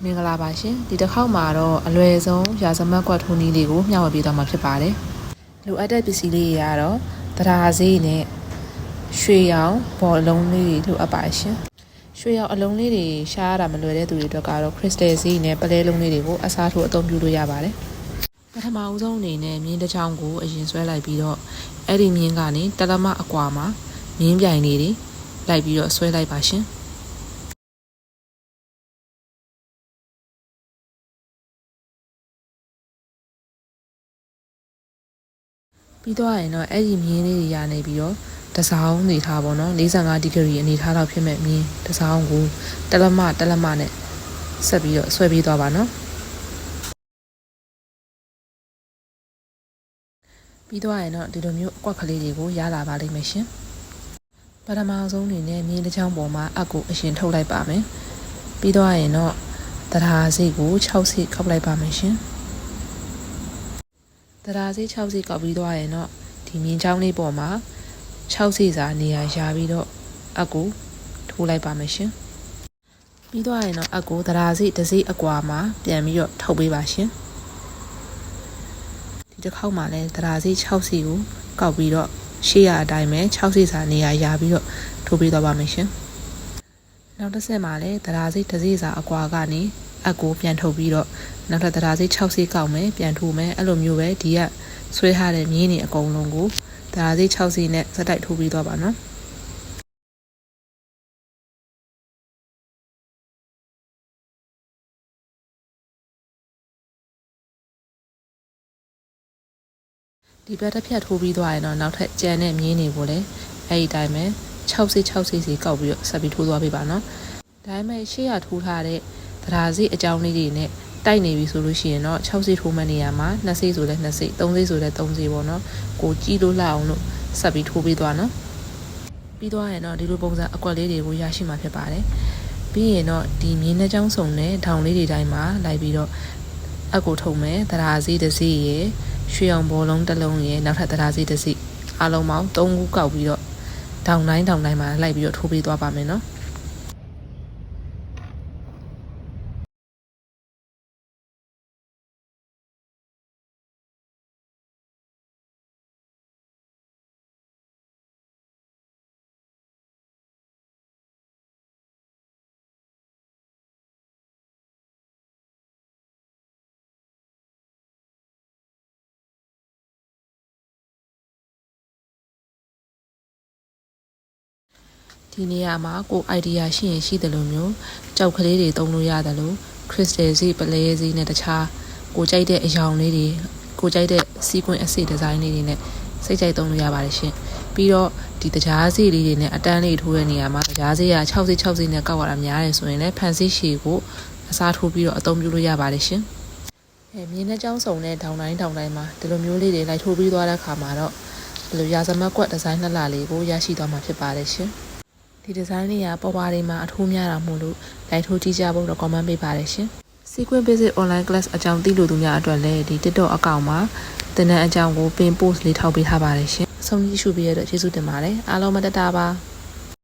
မင်္ဂလာပါရှင်ဒီတစ်ခေါက်မှာတော့အလွယ်ဆုံးရာဇမတ်ကွက်ထိုးနည်းလေးကိုမျှဝေပေးသွားမှာဖြစ်ပါတယ်လိုအပ်တဲ့ပစ္စည်းလေးတွေကတော့တရားစေးနဲ့ရွှေရောင်ဘော်အလုံးလေးတွေလိုအပ်ပါရှင်ရွှေရောင်အလုံးလေးတွေရှားရတာမလွယ်တဲ့သူတွေအတွက်ကတော့ခရစ်စတယ်စေးနဲ့ပလဲလုံးလေးတွေကိုအစားထိုးအသုံးပြုလို့ရပါတယ်ပထမအဦးဆုံးအနေနဲ့မြင်းတစ်ချောင်းကိုအရင်ဆွဲလိုက်ပြီးတော့အဲ့ဒီမြင်းကနေတလက်မအကွာမှာမြင်းပြိုင်လေးတွေလိုက်ပြီးတော့ဆွဲလိုက်ပါရှင်ပြီးတော့ရင်တော့အဲ့ဒီမြင်းလေးတွေရနေပြီးတော့တစောင်းနေထားပါတော့45ဒီဂရီအနေထားလောက်ဖြစ်မဲ့မြင်းတစောင်းကိုတလက်မနဲ့ဆက်ပြီးတော့ဆွဲပြီးသွားပါနော်ပြီးတော့ရင်တော့ဒီလိုမျိုးအကွက်ကလေးတွေကိုရလာပါလိမ့်မယ်ရှင်ပထမဆုံးအနေနဲ့မြင်းတစ်ချောင်းပေါ်မှာအပ်ကိုအရင်ထုတ်လိုက်ပါမယ်ပြီးတော့ရင်တော့တရားစိတ်ကို6စိတ်ခောက်လိုက်ပါမယ်ရှင်တရားစိတ်6စိတ်ကောက်ပြီးတော့ရင်တော့ဒီမြင်းချောင်းလေးပေါ်မှာ6စိတ်စာနေရာရှာပြီးတော့အပ်ကိုထိုးလိုက်ပါမယ်ရှင်ပြီးတော့ရင်တော့အပ်ကိုတရားစိတ်တစ်စိတ်အကွာမှာပြန်ပြီးတော့ထုတ်ပေးပါရှင်ဒီတစ်ခေါက်မှာလည်းတရားစိတ်6စိတ်ကိုကောက်ပြီးတော့ရှေ့ရအတိုင်းပဲ6စိတ်စာနေရာရှာပြီးတော့ထိုးပေးသွားပါမယ်ရှင်နောက်တစ်ဆက်မှာလည်းတရားစိတ်တစ်စိတ်စာအကွာကနေအကိုပြန်ထုတ်ပြီးတော့နောက်ထပ်တရားစိတ်6စိတ်ကောက်မယ်ပြန်ထိုးမယ်အဲ့လိုမျိုးပဲဒီကဆွဲထားတဲ့မြင်းတွေအကုန်လုံးကိုတရားစိတ်6စိတ်နဲ့စက်တိုက်ထိုးပြီးသွားပါနော်ဒီဘက်တစ်ဖြတ်ထိုးပြီးသွားရင်တော့နောက်ထပ်ကြံတဲ့မြင်းတွေကိုလည်းအဲ့ဒီတိုင်းပဲ6စိတ်စီကောက်ပြီးတော့ဆက်ပြီးထိုးသွားပေးပါနော်ဒါပေမဲ့ရှေ့ရထိုးထားတဲ့တရားစိတ်အကြောင်းလေးတွေနဲ့တိုက်နေပြီဆိုလို့ရှိရင်တော့6စိတ်ထိုးမှနေရာမှာ2စိတ်ဆိုလဲ2စိတ်3စိတ်ဆိုလဲ3စိတ်ပေါ့နော်ကိုကြည့်လို့လှအောင်လို့ဆက်ပြီးထိုးပေးသွားနော်ပြီးသွားရင်တော့ဒီလိုပုံစံအကွက်လေးတွေကိုရရှိမှာဖြစ်ပါတယ်ပြီးရင်တော့ဒီမြင်းနှချောင်းစုံနဲ့ထောင်လေးတွေတိုင်းမှာလိုက်ပြီးတော့အကိုထုံမယ်တရားစိတ်တစ်စိတ်ရယ်ရွှေအောင်ဘောလုံးတစ်လုံးရယ်နောက်ထပ်တရားစိတ်တစ်စိတ်အားလုံးပေါင်း3ခုကောက်ပြီးတော့ထောင်တိုင်းမှာလိုက်ပြီးတော့ထိုးပေးသွားပါမယ်နော်ဒီနေရာမှာကို idea ရှိရင်ရှိတယ်လို့မျိုးကြောက်ကလေးတွေတုံးလို့ရတယ်လို့ crystal စီပလဲစီနဲ့တခြားကိုကြိုက်တဲ့အယောင်လေးတွေကိုကြိုက်တဲ့ sequence အစိ design လေးတွေနဲ့စိတ်ကြိုက်တုံးလို့ရပါတယ်ရှင်ပြီးတော့ဒီတကြားစီလေးတွေနဲ့အတန်းလေးထိုးတဲ့နေရာမှာတကြားစီက6စိနဲ့ကောက်ရတာများတယ်ဆိုရင်လည်းဖန်စီရှည်ကိုအစားထိုးပြီးတော့အသုံးပြုလို့ရပါတယ်ရှင်မြင်းနှချောင်းစုံနဲ့ထောင်တိုင်းမှာဒီလိုမျိုးလေးတွေလိုက်ထိုးပြီးသွားတဲ့အခါမှာတော့ဒီလိုရာဇမတ်ကွက်ဒီဇိုင်းနှစ်လလေးကိုရရှိသွားမှာဖြစ်ပါတယ်ရှင်ဒီဒီဇိုင်းတွေကပေါ်ပါတွေမှာအထိုးများတာမို့လို့လိုက်ထိုးကြည့်ကြဖို့တော့ comment ပေးပါတယ်ရှင် Sequence Basic Online Class အကြောင်းသိလို့သူများအတွက်လည်းဒီ TikTok အကောင့်မှာသင်တန်းအကြောင်းကိုပင် post လေးထောက်ပေးထားပါတယ်ရှင်အဆုံးကြည့်ရှုပေးရတဲ့ကျေးဇူးတင်ပါတယ်အားလုံးမတတပါ